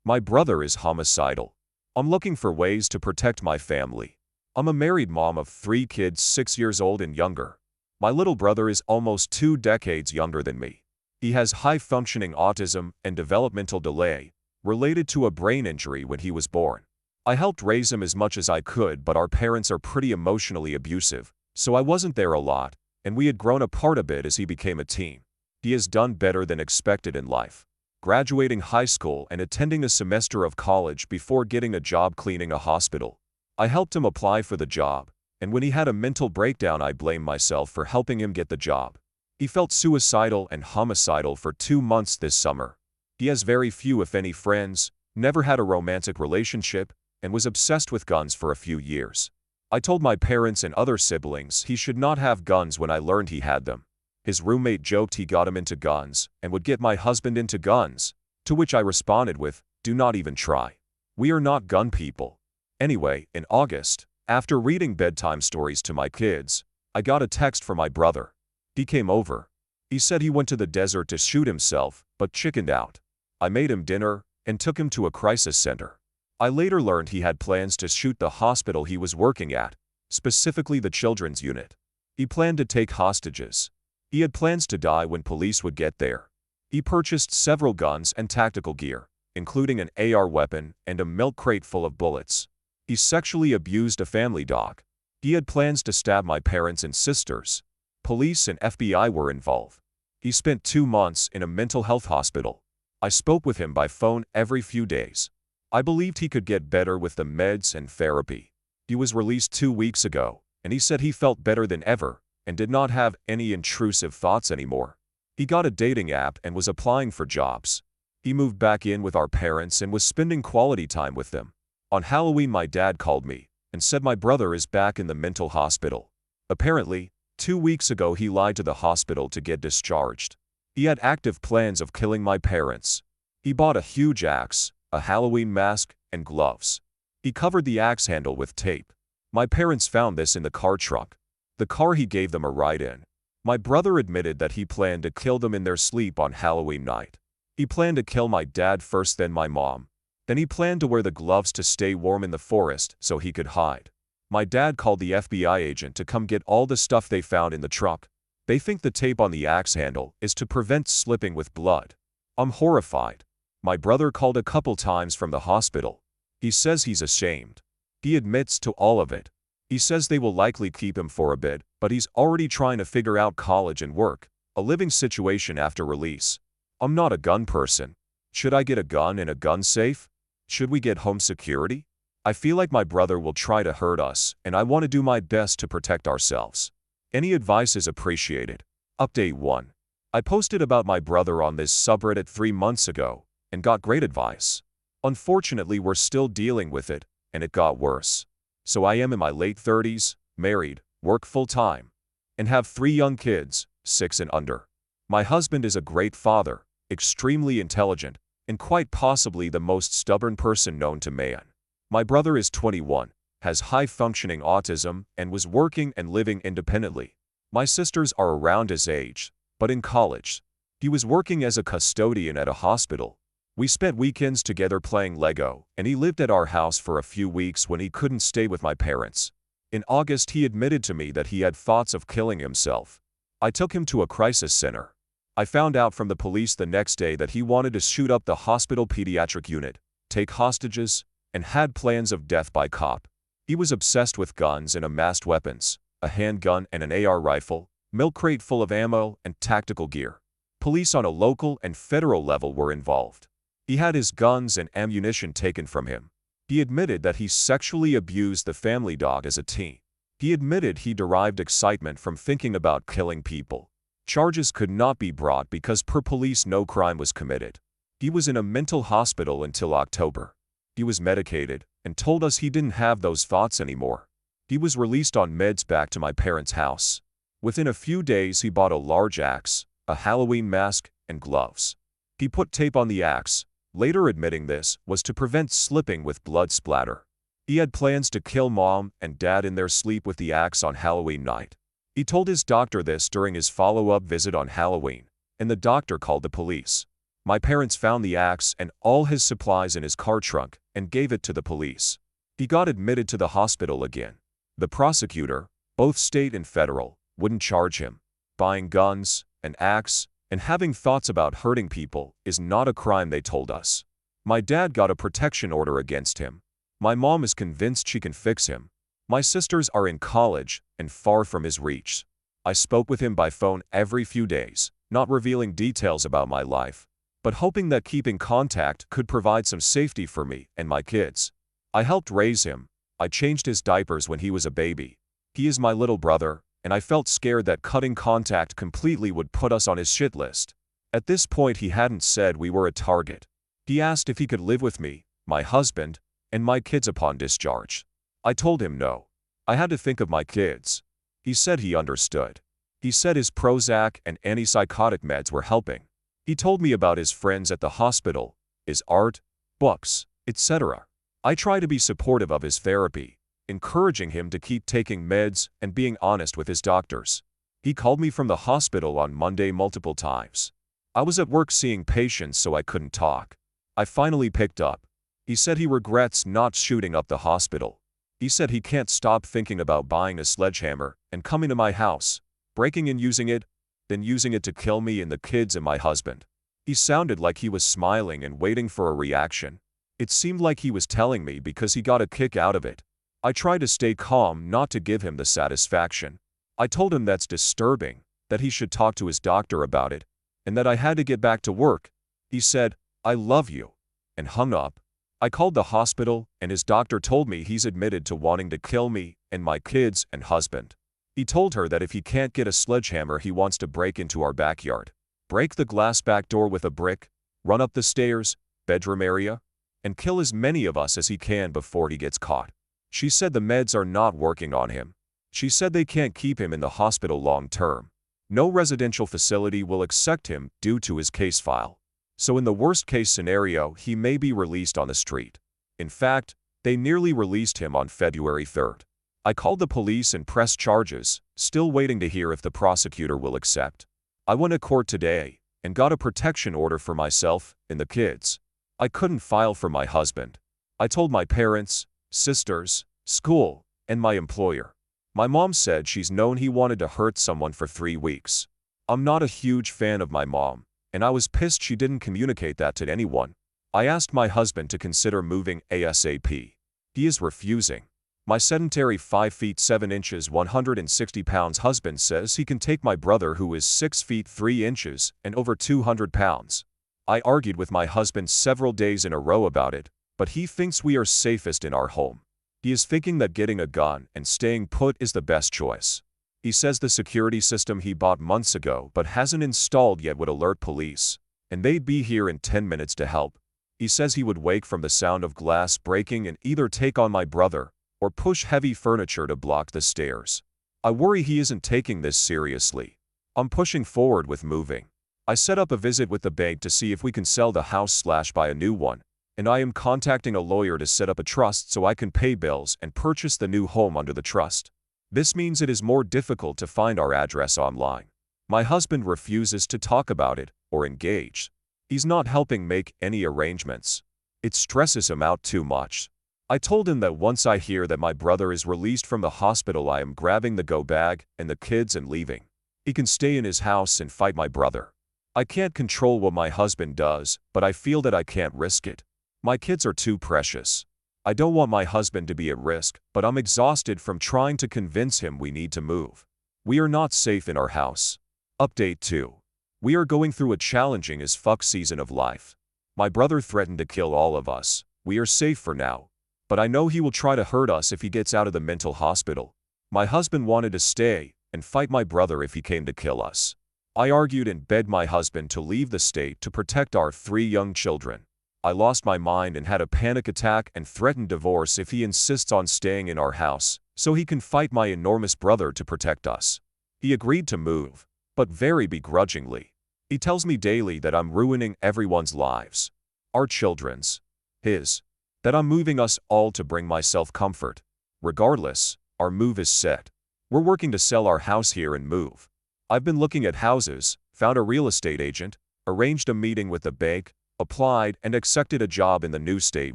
My brother is homicidal. I'm looking for ways to protect my family. I'm a married mom of 3 kids 6 years old and younger. My little brother is almost 2 decades younger than me. He has high-functioning autism and developmental delay related to a brain injury when he was born. I helped raise him as much as I could, but our parents are pretty emotionally abusive, so I wasn't there a lot, and we had grown apart a bit as he became a teen. He has done better than expected in life, graduating high school and attending a semester of college before getting a job cleaning a hospital. I helped him apply for the job, and when he had a mental breakdown, I blamed myself for helping him get the job. He felt suicidal and homicidal for 2 months this summer. He has very few, if any, friends, never had a romantic relationship, and was obsessed with guns for a few years. I told my parents and other siblings he should not have guns when I learned he had them. His roommate joked he got him into guns and would get my husband into guns, to which I responded with, "Do not even try. We are not gun people." Anyway, in August, after reading bedtime stories to my kids, I got a text from my brother. He came over. He said he went to the desert to shoot himself, but chickened out. I made him dinner and took him to a crisis center. I later learned he had plans to shoot the hospital he was working at, specifically the children's unit. He planned to take hostages. He had plans to die when police would get there. He purchased several guns and tactical gear, including an AR weapon and a milk crate full of bullets. He sexually abused a family dog. He had plans to stab my parents and sisters. Police and FBI were involved. He spent 2 months in a mental health hospital. I spoke with him by phone every few days. I believed he could get better with the meds and therapy. He was released 2 weeks ago, and he said he felt better than ever and did not have any intrusive thoughts anymore. He got a dating app and was applying for jobs. He moved back in with our parents and was spending quality time with them. On Halloween, my dad called me and said my brother is back in the mental hospital. Apparently, 2 weeks ago he lied to the hospital to get discharged. He had active plans of killing my parents. He bought a huge axe, a Halloween mask, and gloves. He covered the axe handle with tape. My parents found this in the car truck, the car he gave them a ride in. My brother admitted that he planned to kill them in their sleep on Halloween night. He planned to kill my dad first, then my mom. Then he planned to wear the gloves to stay warm in the forest so he could hide. My dad called the FBI agent to come get all the stuff they found in the truck. They think the tape on the axe handle is to prevent slipping with blood. I'm horrified. My brother called a couple times from the hospital. He says he's ashamed. He admits to all of it. He says they will likely keep him for a bit, but he's already trying to figure out college and work, a living situation after release. I'm not a gun person. Should I get a gun in a gun safe? Should we get home security? I feel like my brother will try to hurt us, and I want to do my best to protect ourselves. Any advice is appreciated. Update 1. I posted about my brother on this subreddit 3 months ago and got great advice. Unfortunately, we're still dealing with it, and it got worse. So I am in my late 30s, married, work full-time, and have 3 young kids, 6 and under. My husband is a great father, extremely intelligent, and quite possibly the most stubborn person known to man. My brother is 21, has high-functioning autism, and was working and living independently. My sisters are around his age, but in college. He was working as a custodian at a hospital. We spent weekends together playing Lego, and he lived at our house for a few weeks when he couldn't stay with my parents. In August, he admitted to me that he had thoughts of killing himself. I took him to a crisis center. I found out from the police the next day that he wanted to shoot up the hospital pediatric unit, take hostages, and had plans of death by cop. He was obsessed with guns and amassed weapons, a handgun and an AR rifle, milk crate full of ammo, and tactical gear. Police on a local and federal level were involved. He had his guns and ammunition taken from him. He admitted that he sexually abused the family dog as a teen. He admitted he derived excitement from thinking about killing people. Charges could not be brought because per police no crime was committed. He was in a mental hospital until October. He was medicated and told us he didn't have those thoughts anymore. He was released on meds back to my parents' house. Within a few days he bought a large axe, a Halloween mask, and gloves. He put tape on the axe, later admitting this was to prevent slipping with blood splatter. He had plans to kill mom and dad in their sleep with the axe on Halloween night. He told his doctor this during his follow-up visit on Halloween, and the doctor called the police. My parents found the axe and all his supplies in his car trunk and gave it to the police. He got admitted to the hospital again. The prosecutor, both state and federal, wouldn't charge him. Buying guns, an axe, and having thoughts about hurting people is not a crime, they told us. My dad got a protection order against him. My mom is convinced she can fix him. My sisters are in college and far from his reach. I spoke with him by phone every few days, not revealing details about my life, but hoping that keeping contact could provide some safety for me and my kids. I helped raise him. I changed his diapers when he was a baby. He is my little brother, and I felt scared that cutting contact completely would put us on his shit list. At this point, he hadn't said we were a target. He asked if he could live with me, my husband, and my kids upon discharge. I told him no. I had to think of my kids. He said he understood. He said his Prozac and antipsychotic meds were helping. He told me about his friends at the hospital, his art, books, etc. I try to be supportive of his therapy, encouraging him to keep taking meds and being honest with his doctors. He called me from the hospital on Monday multiple times. I was at work seeing patients, so I couldn't talk. I finally picked up. He said he regrets not shooting up the hospital. He said he can't stop thinking about buying a sledgehammer and coming to my house, breaking and using it, then using it to kill me and the kids and my husband. He sounded like he was smiling and waiting for a reaction. It seemed like he was telling me because he got a kick out of it. I tried to stay calm, not to give him the satisfaction. I told him that's disturbing, that he should talk to his doctor about it, and that I had to get back to work. He said, "I love you," and hung up. I called the hospital, and his doctor told me he's admitted to wanting to kill me and my kids and husband. He told her that if he can't get a sledgehammer, he wants to break into our backyard, break the glass back door with a brick, run up the stairs, bedroom area, and kill as many of us as he can before he gets caught. She said the meds are not working on him. She said they can't keep him in the hospital long term. No residential facility will accept him due to his case file. So in the worst case scenario, he may be released on the street. In fact, they nearly released him on February 3rd. I called the police and pressed charges, still waiting to hear if the prosecutor will accept. I went to court today and got a protection order for myself and the kids. I couldn't file for my husband. I told my parents, sisters, school, and my employer. My mom said she's known he wanted to hurt someone for 3 weeks. I'm not a huge fan of my mom, and I was pissed she didn't communicate that to anyone. I asked my husband to consider moving ASAP. He is refusing. My sedentary 5 feet 7 inches 160 pounds husband says he can take my brother, who is 6 feet 3 inches and over 200 pounds. I argued with my husband several days in a row about it, but he thinks we are safest in our home. He is thinking that getting a gun and staying put is the best choice. He says the security system he bought months ago but hasn't installed yet would alert police, and they'd be here in 10 minutes to help. He says he would wake from the sound of glass breaking and either take on my brother or push heavy furniture to block the stairs. I worry he isn't taking this seriously. I'm pushing forward with moving. I set up a visit with the bank to see if we can sell the house/buy a new one, and I am contacting a lawyer to set up a trust so I can pay bills and purchase the new home under the trust. This means it is more difficult to find our address online. My husband refuses to talk about it or engage. He's not helping make any arrangements. It stresses him out too much. I told him that once I hear that my brother is released from the hospital, I am grabbing the go bag and the kids and leaving. He can stay in his house and fight my brother. I can't control what my husband does, but I feel that I can't risk it. My kids are too precious. I don't want my husband to be at risk, but I'm exhausted from trying to convince him we need to move. We are not safe in our house. Update 2. We are going through a challenging as fuck season of life. My brother threatened to kill all of us. We are safe for now, but I know he will try to hurt us if he gets out of the mental hospital. My husband wanted to stay and fight my brother if he came to kill us. I argued and begged my husband to leave the state to protect our 3 young children. I lost my mind and had a panic attack and threatened divorce if he insists on staying in our house, so he can fight my enormous brother to protect us. He agreed to move, but very begrudgingly. He tells me daily that I'm ruining everyone's lives. Our children's, his, that I'm moving us all to bring myself comfort. Regardless, our move is set. We're working to sell our house here and move. I've been looking at houses, found a real estate agent, arranged a meeting with the bank, applied and accepted a job in the new state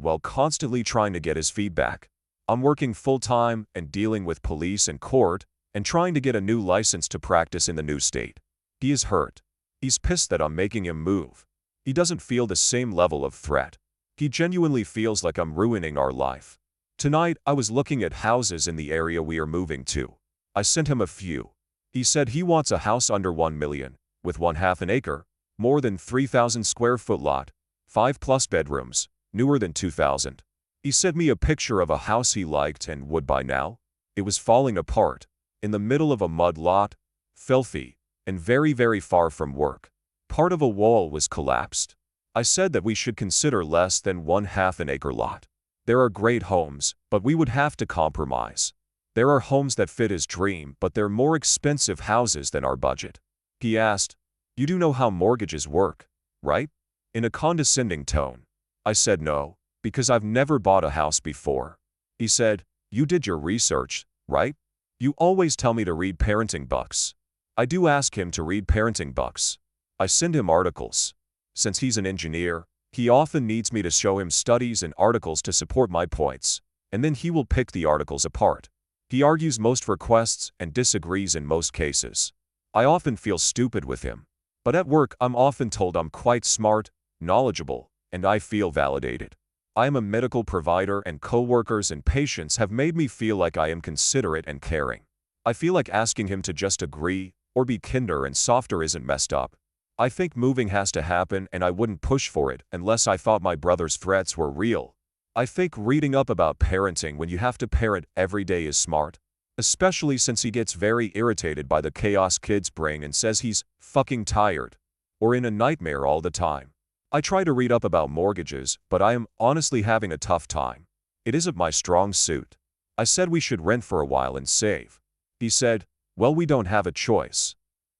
while constantly trying to get his feedback. I'm working full-time and dealing with police and court and trying to get a new license to practice in the new state. He is hurt. He's pissed that I'm making him move. He doesn't feel the same level of threat. He genuinely feels like I'm ruining our life. Tonight, I was looking at houses in the area we are moving to. I sent him a few. He said he wants a house under 1 million, with 1/2 an acre, more than 3,000 square foot lot, 5+ bedrooms, newer than 2000. He sent me a picture of a house he liked and would buy now. It was falling apart, in the middle of a mud lot, filthy, and very, very far from work. Part of a wall was collapsed. I said that we should consider less than 1/2 an acre lot. There are great homes, but we would have to compromise. There are homes that fit his dream, but they're more expensive houses than our budget. He asked, "You do know how mortgages work, right?" In a condescending tone. I said no, because I've never bought a house before. He said, "You did your research, right? You always tell me to read parenting books." I do ask him to read parenting books. I send him articles. Since he's an engineer, he often needs me to show him studies and articles to support my points, and then he will pick the articles apart. He argues most requests and disagrees in most cases. I often feel stupid with him. But at work, I'm often told I'm quite smart, knowledgeable, and I feel validated. I am a medical provider, and coworkers and patients have made me feel like I am considerate and caring. I feel like asking him to just agree or be kinder and softer isn't messed up. I think moving has to happen, and I wouldn't push for it unless I thought my brother's threats were real. I think reading up about parenting when you have to parent every day is smart, especially since he gets very irritated by the chaos kids bring and says he's fucking tired or in a nightmare all the time. I try to read up about mortgages, but I am honestly having a tough time. It isn't my strong suit. I said we should rent for a while and save. He said, "Well, we don't have a choice."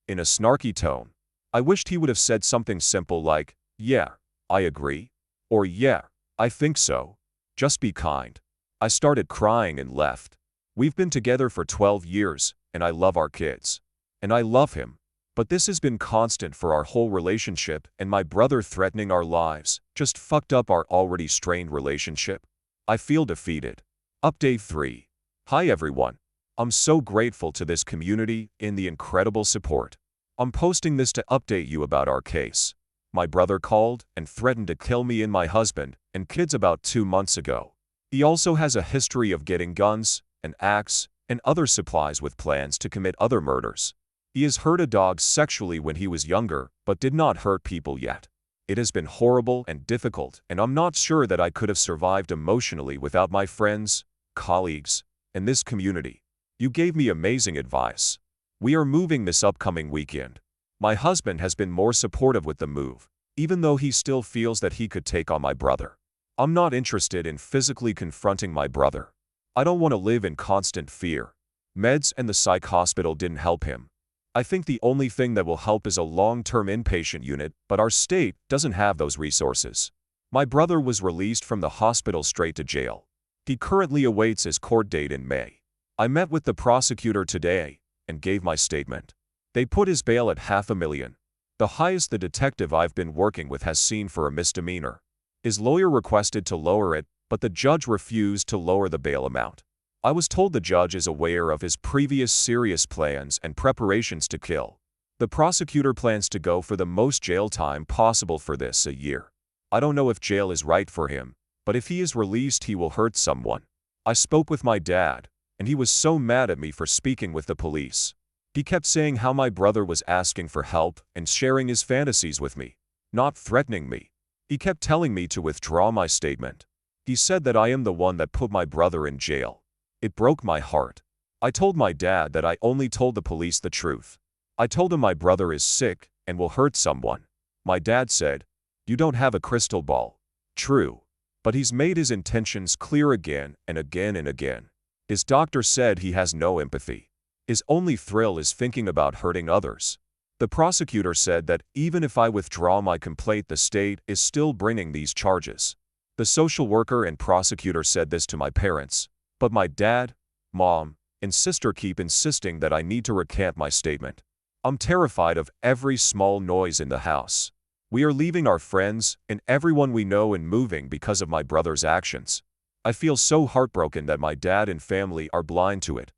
In a snarky tone. I wished he would have said something simple like, "Yeah, I agree," or "Yeah, I think so." Just be kind. I started crying and left. We've been together for 12 years, and I love our kids. And I love him. But this has been constant for our whole relationship, and my brother threatening our lives just fucked up our already strained relationship. I feel defeated. Update 3. Hi everyone. I'm so grateful to this community and the incredible support. I'm posting this to update you about our case. My brother called and threatened to kill me and my husband and kids about 2 months ago. He also has a history of getting guns, an axe, and other supplies with plans to commit other murders. He has hurt a dog sexually when he was younger, but did not hurt people yet. It has been horrible and difficult, and I'm not sure that I could have survived emotionally without my friends, colleagues, and this community. You gave me amazing advice. We are moving this upcoming weekend. My husband has been more supportive with the move, even though he still feels that he could take on my brother. I'm not interested in physically confronting my brother. I don't want to live in constant fear. Meds and the psych hospital didn't help him. I think the only thing that will help is a long-term inpatient unit, but our state doesn't have those resources. My brother was released from the hospital straight to jail. He currently awaits his court date in May. I met with the prosecutor today and gave my statement. They put his bail at $500,000, the highest the detective I've been working with has seen for a misdemeanor. His lawyer requested to lower it, but the judge refused to lower the bail amount. I was told the judge is aware of his previous serious plans and preparations to kill. The prosecutor plans to go for the most jail time possible for this, a year. I don't know if jail is right for him, but if he is released, he will hurt someone. I spoke with my dad, and he was so mad at me for speaking with the police. He kept saying how my brother was asking for help and sharing his fantasies with me, not threatening me. He kept telling me to withdraw my statement. He said that I am the one that put my brother in jail. It broke my heart. I told my dad that I only told the police the truth. I told him my brother is sick and will hurt someone. My dad said, "You don't have a crystal ball." True. But he's made his intentions clear again and again and again. His doctor said he has no empathy. His only thrill is thinking about hurting others. The prosecutor said that even if I withdraw my complaint, the state is still bringing these charges. The social worker and prosecutor said this to my parents, but my dad, mom, and sister keep insisting that I need to recant my statement. I'm terrified of every small noise in the house. We are leaving our friends and everyone we know and moving because of my brother's actions. I feel so heartbroken that my dad and family are blind to it.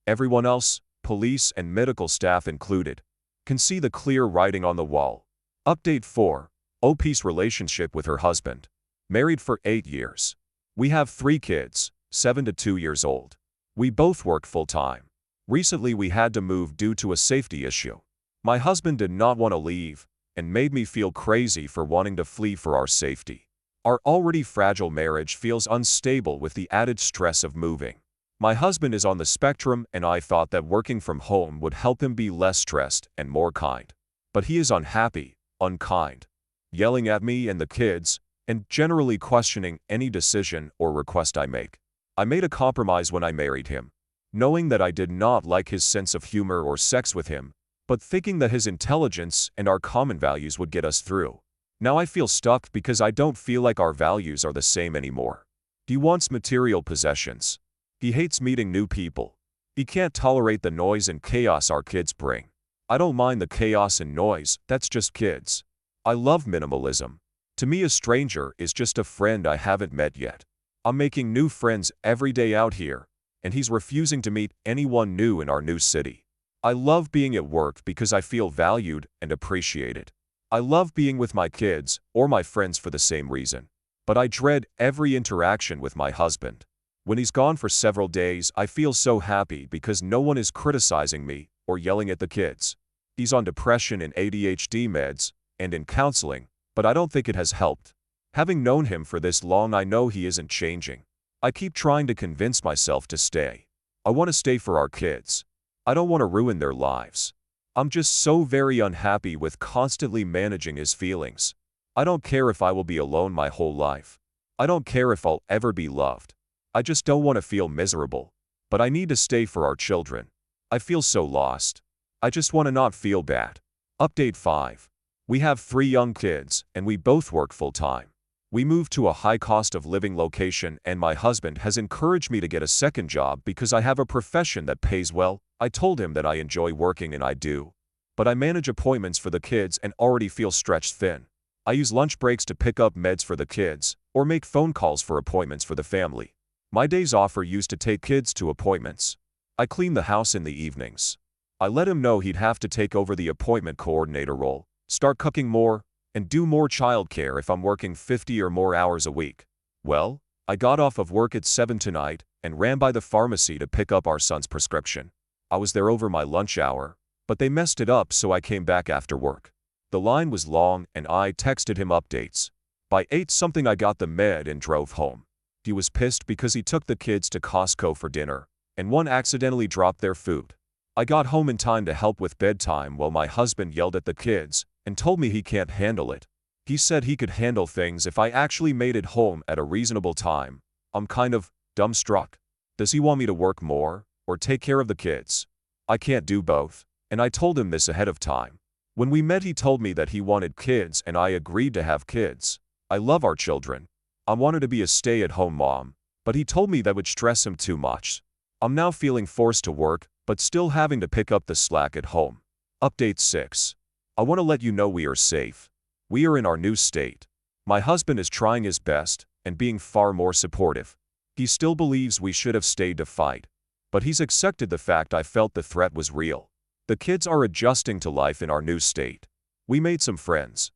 Everyone else, police and medical staff included, can see the clear writing on the wall. Update 4. OP's relationship with her husband. Married for 8 years. We have 3 kids, 7 to 2 years old. We both work full-time. Recently we had to move due to a safety issue. My husband did not want to leave and made me feel crazy for wanting to flee for our safety. Our already fragile marriage feels unstable with the added stress of moving. My husband is on the spectrum and I thought that working from home would help him be less stressed and more kind. But he is unhappy, unkind, yelling at me and the kids, and generally questioning any decision or request I make. I made a compromise when I married him, knowing that I did not like his sense of humor or sex with him, but thinking that his intelligence and our common values would get us through. Now I feel stuck because I don't feel like our values are the same anymore. He wants material possessions. He hates meeting new people. He can't tolerate the noise and chaos our kids bring. I don't mind the chaos and noise, that's just kids. I love minimalism. To me, a stranger is just a friend I haven't met yet. I'm making new friends every day out here, and he's refusing to meet anyone new in our new city. I love being at work because I feel valued and appreciated. I love being with my kids or my friends for the same reason. But I dread every interaction with my husband. When he's gone for several days, I feel so happy because no one is criticizing me or yelling at the kids. He's on depression and ADHD meds and in counseling, but I don't think it has helped. Having known him for this long, I know he isn't changing. I keep trying to convince myself to stay. I want to stay for our kids. I don't want to ruin their lives. I'm just so very unhappy with constantly managing his feelings. I don't care if I will be alone my whole life. I don't care if I'll ever be loved. I just don't want to feel miserable. But I need to stay for our children. I feel so lost. I just want to not feel bad. Update 5. We have 3 young kids, and we both work full-time. We moved to a high cost of living location, and my husband has encouraged me to get a second job because I have a profession that pays well. I told him that I enjoy working and I do. But I manage appointments for the kids and already feel stretched thin. I use lunch breaks to pick up meds for the kids or make phone calls for appointments for the family. My days off are used to take kids to appointments. I clean the house in the evenings. I let him know he'd have to take over the appointment coordinator role, start cooking more, and do more childcare if I'm working 50 or more hours a week. Well, I got off of work at 7 tonight and ran by the pharmacy to pick up our son's prescription. I was there over my lunch hour, but they messed it up, so I came back after work. The line was long and I texted him updates. By 8 something I got the med and drove home. He was pissed because he took the kids to Costco for dinner, and one accidentally dropped their food. I got home in time to help with bedtime while my husband yelled at the kids and told me he can't handle it. He said he could handle things if I actually made it home at a reasonable time. I'm kind of dumbstruck. Does he want me to work more or take care of the kids? I can't do both, and I told him this ahead of time. When we met, he told me that he wanted kids and I agreed to have kids. I love our children. I wanted to be a stay-at-home mom, but he told me that would stress him too much. I'm now feeling forced to work, but still having to pick up the slack at home. Update 6. I want to let you know we are safe. We are in our new state. My husband is trying his best and being far more supportive. He still believes we should have stayed to fight, but he's accepted the fact I felt the threat was real. The kids are adjusting to life in our new state. We made some friends.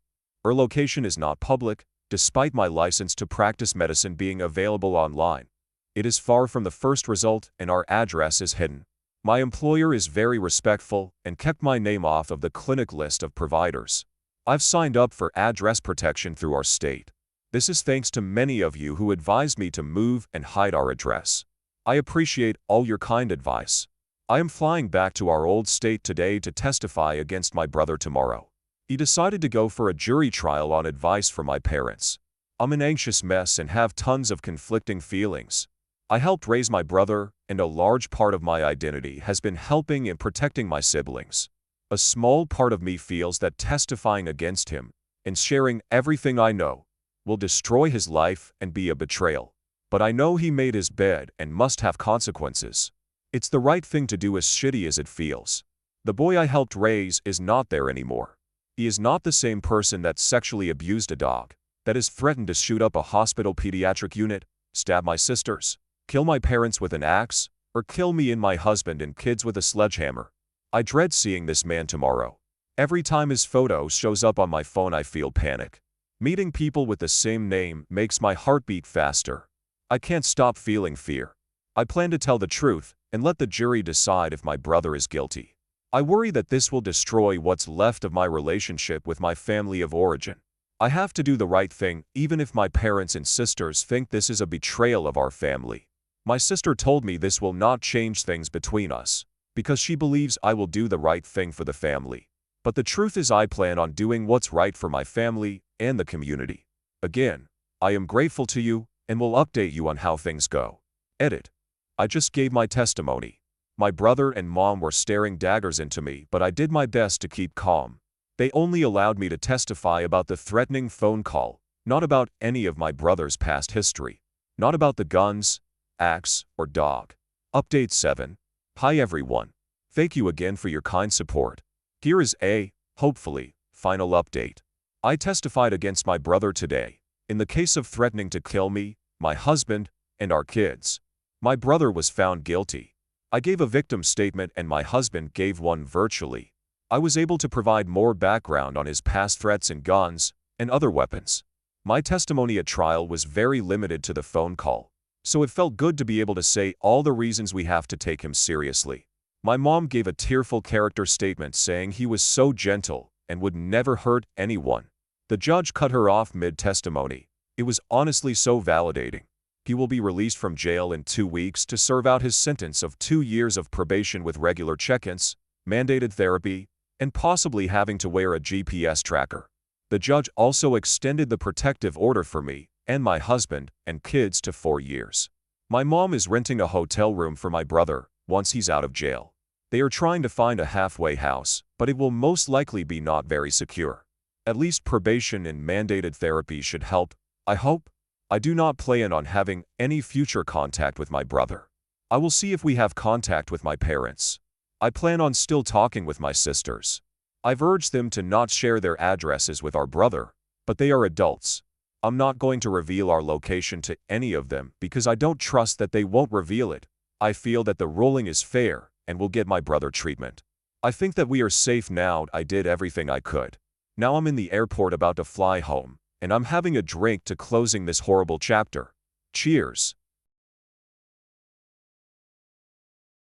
Our location is not public, despite my license to practice medicine being available online. It is far from the first result and our address is hidden. My employer is very respectful and kept my name off of the clinic list of providers. I've signed up for address protection through our state. This is thanks to many of you who advised me to move and hide our address. I appreciate all your kind advice. I am flying back to our old state today to testify against my brother tomorrow. He decided to go for a jury trial on advice from my parents. I'm an anxious mess and have tons of conflicting feelings. I helped raise my brother, and a large part of my identity has been helping and protecting my siblings. A small part of me feels that testifying against him and sharing everything I know will destroy his life and be a betrayal. But I know he made his bed and must have consequences. It's the right thing to do, as shitty as it feels. The boy I helped raise is not there anymore. He is not the same person that sexually abused a dog, that has threatened to shoot up a hospital pediatric unit, stab my sisters, kill my parents with an axe, or kill me and my husband and kids with a sledgehammer. I dread seeing this man tomorrow. Every time his photo shows up on my phone, I feel panic. Meeting people with the same name makes my heart beat faster. I can't stop feeling fear. I plan to tell the truth and let the jury decide if my brother is guilty. I worry that this will destroy what's left of my relationship with my family of origin. I have to do the right thing, even if my parents and sisters think this is a betrayal of our family. My sister told me this will not change things between us, because she believes I will do the right thing for the family. But the truth is, I plan on doing what's right for my family and the community. Again, I am grateful to you and will update you on how things go. Edit. I just gave my testimony. My brother and mom were staring daggers into me, but I did my best to keep calm. They only allowed me to testify about the threatening phone call, not about any of my brother's past history. Not about the guns, axe, or dog. Update 7. Hi everyone. Thank you again for your kind support. Here is a, hopefully, final update. I testified against my brother today, in the case of threatening to kill me, my husband, and our kids. My brother was found guilty. I gave a victim statement and my husband gave one virtually. I was able to provide more background on his past threats and guns and other weapons. My testimony at trial was very limited to the phone call, so it felt good to be able to say all the reasons we have to take him seriously. My mom gave a tearful character statement saying he was so gentle and would never hurt anyone. The judge cut her off mid-testimony. It was honestly so validating. He will be released from jail in 2 weeks to serve out his sentence of 2 years of probation with regular check-ins, mandated therapy, and possibly having to wear a GPS tracker. The judge also extended the protective order for me and my husband and kids to 4 years. My mom is renting a hotel room for my brother once he's out of jail. They are trying to find a halfway house, but it will most likely be not very secure. At least probation and mandated therapy should help, I hope. I do not plan on having any future contact with my brother. I will see if we have contact with my parents. I plan on still talking with my sisters. I've urged them to not share their addresses with our brother, but they are adults. I'm not going to reveal our location to any of them because I don't trust that they won't reveal it. I feel that the ruling is fair and will get my brother treatment. I think that we are safe now. I did everything I could. Now I'm in the airport about to fly home, and I'm having a drink to closing this horrible chapter. Cheers.